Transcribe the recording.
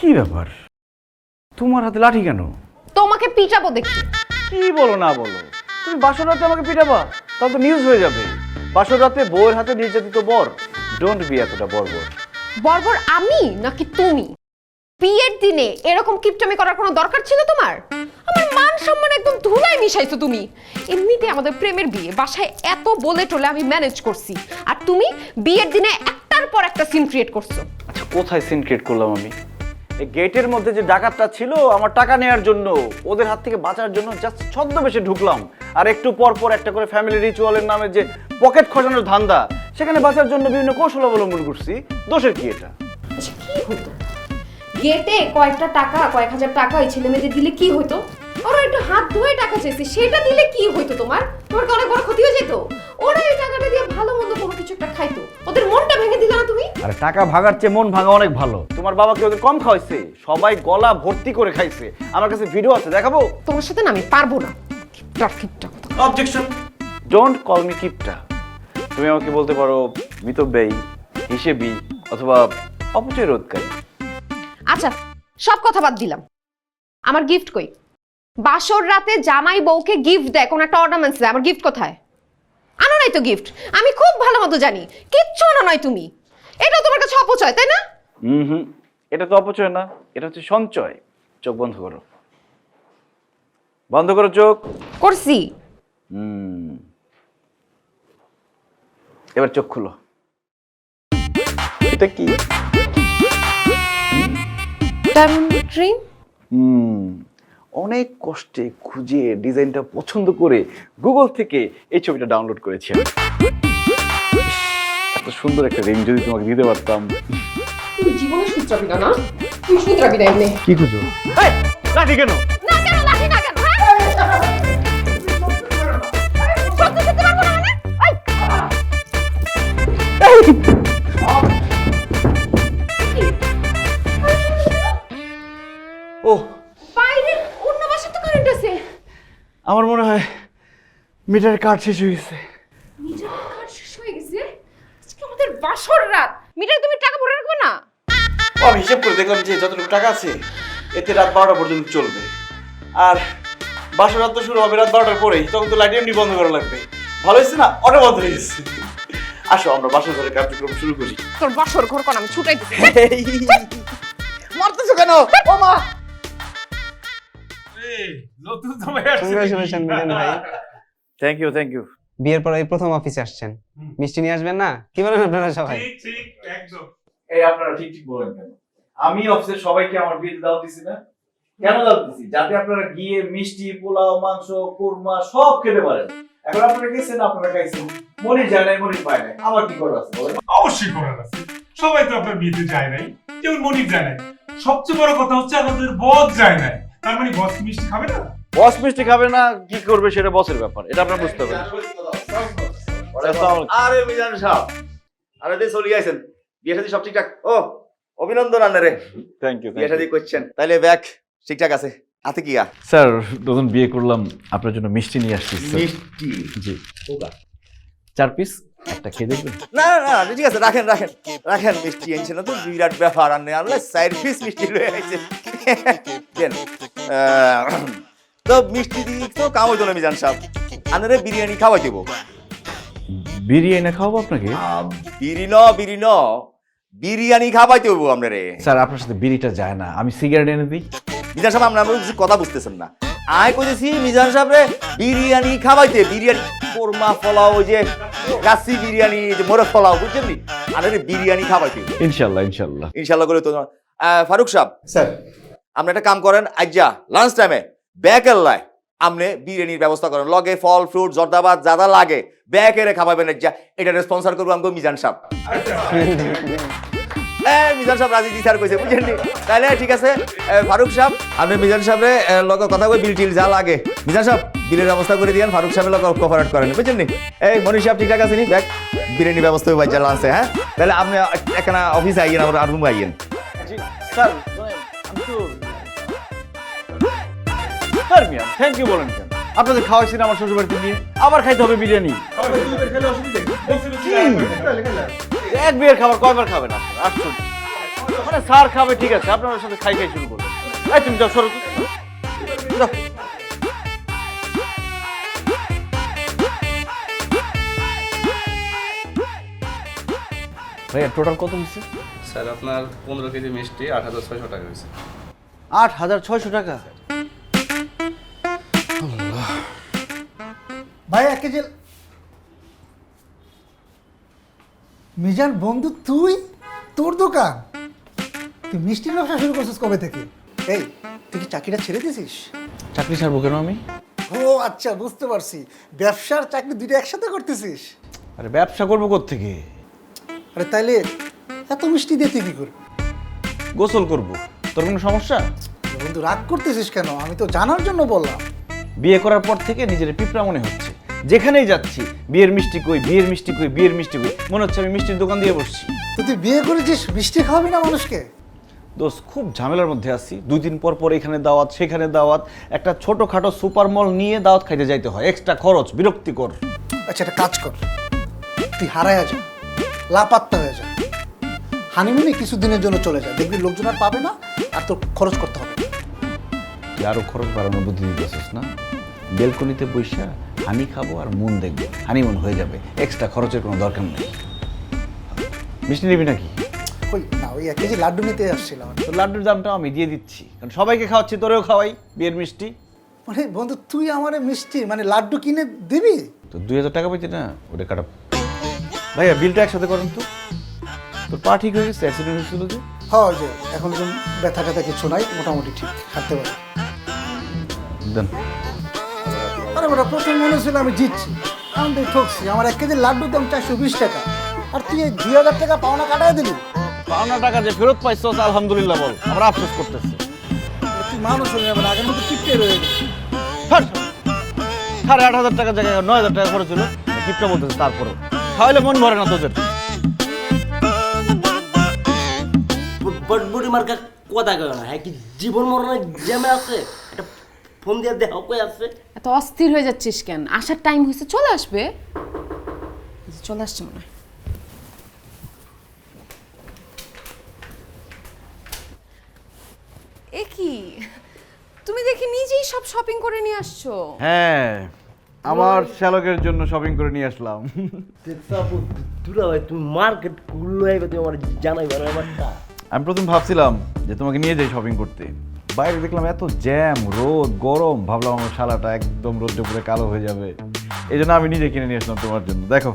কি ব্যাপার, তোমার হাতে লাঠি কেন? তোমাকে পিটাবো দেখি। কি বলো না বলো, তুমি বাসর রাতে আমাকে পিটাবা? তাহলে তো নিউজ হয়ে যাবে। বাসর রাতে বউয়ের হাতে নির্যাতিত বর। ডোন্ট বি এতটা বর্বর। বর্বর আমি নাকি তুমি? বিয়ের দিনে এরকম কিপটামি করার কোনো দরকার ছিল তোমার? আমার মান সম্মান একদম ধুলায় মিশাইছো তুমি। এমনিতে আমাদের প্রেমের বিয়ে, বাসায় এত বলে টলে আমি ম্যানেজ করছি, আর তুমি বিয়ের দিনে একটার পর একটা সিন ক্রিয়েট করছো। আচ্ছা, কোথায় সিন ক্রিয়েট করলাম আমি? এই গেটের মধ্যে যে ডাকাতটা ছিল আমার টাকা নেওয়ার জন্য, ওদের হাত থেকে বাঁচার জন্য জাস্ট ছদ্মবেশে ঢুকলাম। আর একটু পর পর একটা করে ফ্যামিলি রিচুয়ালের নামে যে পকেট খসানোর ধান্দা, সেখানে বাঁচার জন্য বিভিন্ন কৌশল অবলম্বন করছি। দোষের কি এটা? আচ্ছা, কি হতো গেটে কয়েকটা টাকা, কয়েক হাজার টাকা ওই ছেলে মেয়েদের দিলে কি হতো? ওরা একটু হাত ধুয়ে টাকা চাইছে, সেটা দিলে কি হইতো? তোমার কি অনেক বড় ক্ষতি হয়ে যেত? ওরা এই টাকাটা দিয়ে ভালো মন্দ কোনো কিছু একটা খাইতো, ওদের মনটা ভেঙে দিলা না তুমি? আর টাকা ভাগার চেয়ে মন ভাঙা অনেক ভালো। তোমার বাবা কি ওদের কম খাওয়াইছে? সবাই গলা ভর্তি করে খাইছে। আমার কাছে ভিডিও আছে, দেখাবো? তোমার সাথে না আমি পারবো না। কিপটা কথা। অবজেকশন। ডোন্ট কল মি কিপটা। তুমি আমাকে বলতে পারো মিতব্যয়ী, হিসেবি, অথবা অপচয় রোধকারী। আচ্ছা, সব কথা বাদ দিলাম। আমার গিফট কই? বাসর রাতে জামাই বউকে গিফট দেয়, কোন একটা অর্নামেন্টস দেয়, আমার গিফট কোথায়? আনো নাই তো গিফট। আমি খুব ভালো মতো জানি কিচ্ছু আনো নাই তুমি। এটাও তোমার কাছে অপচয়, তাই না? হুম, এটা তো অপচয় না, এটা হচ্ছে সঞ্চয়। চোখ বন্ধ করো, বন্ধ করো চোখ। করছি। এবার চোখ খুলো। এটা কি? Diamond ring. অনেক কষ্টে খুঁজে ডিজাইনটা পছন্দ করে গুগল থেকে এই ছবিটা ডাউনলোড করেছি। এত সুন্দর একটা রিং যদি তোমাকে দিতে পারতাম। তুই জীবনে সূত্রাবি না, তুই সূত্রাবি না। এমনি কি খুঁজো? লাঠি কেন? না কেন লাঠি না কেন? হ্যাঁ, সত্যি সত্যি পারবো না মানে? ও, বাইরে অন্য বাসায় তো কারেন্ট আছে। আমার মনে হয় মিটারের কার্ড শেষ হয়ে গেছে। মিটারের কার্ড শেষ হয়ে গেছে? আজকে আমাদের বাসর রাত, মিটারে তুমি টাকা ভরে রাখবে না? আমি হিসেব করে দেখলাম যে যতটুকু টাকা আছে এতে রাত 12টা পর্যন্ত চলবে। আর বাসর রাত তো শুরু হবে রাত 12টার পরেই, তখন তো লাইট এমনি বন্ধ করা লাগবে। ভালো হয়েছে না, অটো বন্ধ হয়ে গেছে। আসো আমরা বাসর ঘরের কার্যক্রম শুরু করি। তোর বাসর ঘর কোন আমি ছুটাই দিছি। মারতেছো কেন? ও মা! নতুন জামাই আসছে। কংগ্রাচুলেশন মিলন ভাই। Thank you. বিয়ের পর এই প্রথম অফিসে আসছেন, মিষ্টি নিয়ে আসবেন না? কি বলেন আপনারা সবাই? ঠিক একদম। এই আপনারা ঠিক বলেন কেন? আমি অফিসের সবাইকে আমার বিয়েতে দাওয়াত দিছি না? কেন দাওয়াত দিছি? যাতে আপনারা গিয়ে মিষ্টি, পোলাও, মাংস, কুরমা সব খেতে পারেন। এখন আপনারা গেছেন, আপনারা খাইছেন, মনির যায় নাই, মনির পায় নাই, আমার কি করার আছে বলেন? অবশ্যই করার আছে। সবাই তো আপনার বিয়েতে যায় নাই, যেমন মনির যায় নাই। সবচেয়ে বড় কথা হচ্ছে আমাদের বস যায় নাই। তার মানে বস মিষ্টি খাবে না? বস মিষ্টি খাবে না, কি করবে সেটা বসের ব্যাপার, এটা আপনারা বুঝতে হবে। আরে মিজান সাহেব, আরে দিয়ে চলে আইছেন, বিয়ে শাদী সব ঠিকঠাক? ও অভিনন্দন আন্নারে, থ্যাংক ইউ। বিয়ে শাদী করছেন, তাইলে ব্যাগ ঠিকঠাক আছে? হাতে কি স্যার, নতুন বিয়ে করলাম, আপনার জন্য মিষ্টি নিয়ে আসছি। মিষ্টি? জি, ওগা 4 পিস, একটা খেয়ে দেখবেন? না না না, ঠিক আছে, রাখেন রাখেন রাখেন। মিষ্টি আনছে না তো বিরাট ব্যাপার, আনলে আনলে 4 পিস মিষ্টি লয়ে আইছে। দেন তো মিষ্টি দিয়ে তো কাম হইতো না মিজান সাহেব, আন্নারে বিরিয়ানি খাওয়াই দেবো। বিরিয়ানি খাওয়াবো আপনাকে? বিরিয়ানি খাওয়াইতে হইব আপনারে। স্যার, আপনার সাথে বিড়িটা যায় না, আমি সিগারেট এনে দিই। মিজান সাহেব, আপনার কিছু কথা বুঝতেছেন না। আয় কইতেছি মিজান সাহেব রে বিরিয়ানি খাওয়াইতে, বিরিয়ানি কোরমা পোলাও, ওই যে গাছি বিরিয়ানি, যে মোরগ পোলাও, বুঝছেন নি? আরে বিরিয়ানি খাওয়াইতে ইনশাল্লাহ। ইনশাল্লাহ করে তো। ফারুক সাহেব স্যার, আপনি একটা কাম করেন, আজ্জা লাঞ্চ টাইমে ব্যাকের লাই আপনি বিরিয়ানির ব্যবস্থা করেন, লগে ফল ফ্রুট জর্দাবাদ যা যা লাগে ব্যাকেরে খাওয়াবেন। আজ্জা এটা স্পন্সর করবো আমাকে মিজান সাহেব। মিজান সাহেব রাজি দিশার কইছে, বুঝছেন নি? তাহলে ঠিক আছে ফারুক সাহেব, আপনি মিজান সাহেবরে লগে কথা কই, বিল টিল যা লাগে মিজান সাহেব বিলের ব্যবস্থা করে দিয়েন, ফারুক সাহেবের লগে কোঅপারেট করেন, বুঝছেন নি? এই মনির সাহেব ঠিকঠাক আছে নি? ব্যাগ বিরিয়ানি ব্যবস্থা হয়ে বাচ্চা লাঞ্চে। হ্যাঁ, তাহলে আপনি এখানে অফিসে আইয়েন, আমরা আর রুমে আইয়েন। স্যার, থ্যাংক ইউ বলেন কেন? আপনাদের খাওয়াইছেন আমার শ্বশুর বাড়িতে নিয়ে, আবার খাইতে হবে বিরিয়ানি? এক বিয়ের খাবার কয়বার খাবেন আপনারা? আশ্চর্য। মানে স্যার খাবে ঠিক আছে, আপনার সাথে খাই খাই শুরু করবেন। এই তুমি যাও, সরো তো। যাও। ভাইয়া টোটাল কত হয়েছে? স্যার আপনার 15 কেজি মিষ্টি 8,600 টাকা হয়েছে। 8,600 টাকা। ভাই 1 কেজি মিজান বন্ধু, তোর দোকান, তুই মিষ্টির ব্যবসা শুরু করছিস কবে থেকে? এই তুই কি চাকরিটা ছেড়ে দিয়েছিস? চাকরি ছাড়বো কেন আমি? ও আচ্ছা, বুঝতে পারছি, ব্যবসার চাকরি দুইটা একসাথে করতেছিস। আরে ব্যবসা করবো কোত্থেকে? আরে তাইলে এত মিষ্টি দিয়ে তুই কি করবি? গোসল করব। তোর কোনো সমস্যা? বন্ধু রাগ করতেছিস কেন? আমি তো জানার জন্য বললাম। বিয়ে করার পর থেকে নিজের পিঁপড়া মনে হচ্ছে। যেখানেই যাচ্ছি বিয়ের মিষ্টি কই, বিয়ের মিষ্টি কই, বিয়ের মিষ্টি কই, মনে হচ্ছে আমি মিষ্টির দোকান দিয়ে বসছি। তো তুই বিয়ে করেছিস, মিষ্টি খাওয়াবি না মানুষকে? দোস্ত, খুব ঝামেলার মধ্যে আছি। 2 দিন পর পর এখানে দাওয়াত, সেখানে দাওয়াত, একটা ছোটখাটো সুপার মল নিয়ে দাওয়াত খাইতে যাইতে হয়, এক্সট্রা খরচ, বিরক্তিকর। আচ্ছা একটা কাজ কর, তুই হারায়া যা, লাপাত্তা হয়ে যা, হানিমুনে কিছু দিনের জন্য চলে যা, দেখবি লোকজন আর পাবে না, আর তোর খরচ করতে হবে না। তুই আরো খরচ বাড়ানোর বুদ্ধি দিতেছিস না? বেলকনিতে বৈশা হানি খাবো আর মন দেখবো, হানিমুন হয়ে যাবে, এক্সট্রা খরচের কোনো দরকার নেই। মিষ্টি নিবি নাকি? ওই না, ওই 1 কেজি লাড্ডু নিতে আসছিলাম। তো লাড্ডুর দামটা আমি দিয়ে দিচ্ছি, কারণ সবাইকে খাওয়াচ্ছি, তোরেও খাওয়াই বিয়ের মিষ্টি। মানে বন্ধু তুই আমারে মিষ্টি মানে লাড্ডু কিনে দিবি? তো 2,000 টাকা পেয়েছি না, ওটা কাটা। ভাইয়া বিলটা একসাথে করেন তো। তোর পা ঠিক হয়ে গেছে, অ্যাক্সিডেন্ট হয়েছিল যে? হ্যাঁ, ওই যে এখন তো ব্যথা ট্যাথা কিছু নাই, মোটামুটি ঠিক হাঁটতে পারি। দেন। আরে বেটা, প্রথম মনে ছিল আমি জিতছি, আমি তো ঠকছি। আমার 1 কেজি লাড্ডুর দাম 420 টাকা, আর তুই এই 2,000 টাকা পাওনা কাটাই দিলি। পাওনা টাকা যে ফেরত পাইছো আলহামদুলিল্লাহ বল, আমরা আফসোস করতেছি। তুই মানুষ হয়ে যাবে, আগের মতো কিপটে রয়ে গেলি। 8,500 টাকা জায়গায় 9,000 টাকা খরচ হলো, কিপটা বলতেছে। তারপরে খাওয়াইলে মন ভরে না তোদের। বটবুড়ি মার্কা কথা কয় না, হ্যাঁ কি জীবন মরণের জ্যামে আছে, একটা ফোন দিয়ে দেহ কই আছে। এত অস্থির হয়ে যাচ্ছিস কেন? আসার টাইম হয়েছে, চলে আসবে। চলে আসছে মনে হয়। এ কি, তুমি দেখি নিজেই সব শপিং করে নিয়ে আসছো? হ্যাঁ, আমার শ্যালকের জন্য শপিং করে নিয়ে আসলাম। দুরা ভাই, তুমি মার্কেট খুললো আইবে, তুমি আমার জানাই না ব্যাপারটা। আমি প্রথম ভাবছিলাম যে তোমাকে নিয়ে যাই শপিং করতে, বাইরে দেখলাম এত জ্যাম, রোদ, গরম, ভাবলাম আমার শালাটা একদম রোদ্রে পুরো কালো হয়ে যাবে। এই জন্য আমি নিজে কিনে নিয়ে আসলাম তোমার জন্য। দেখো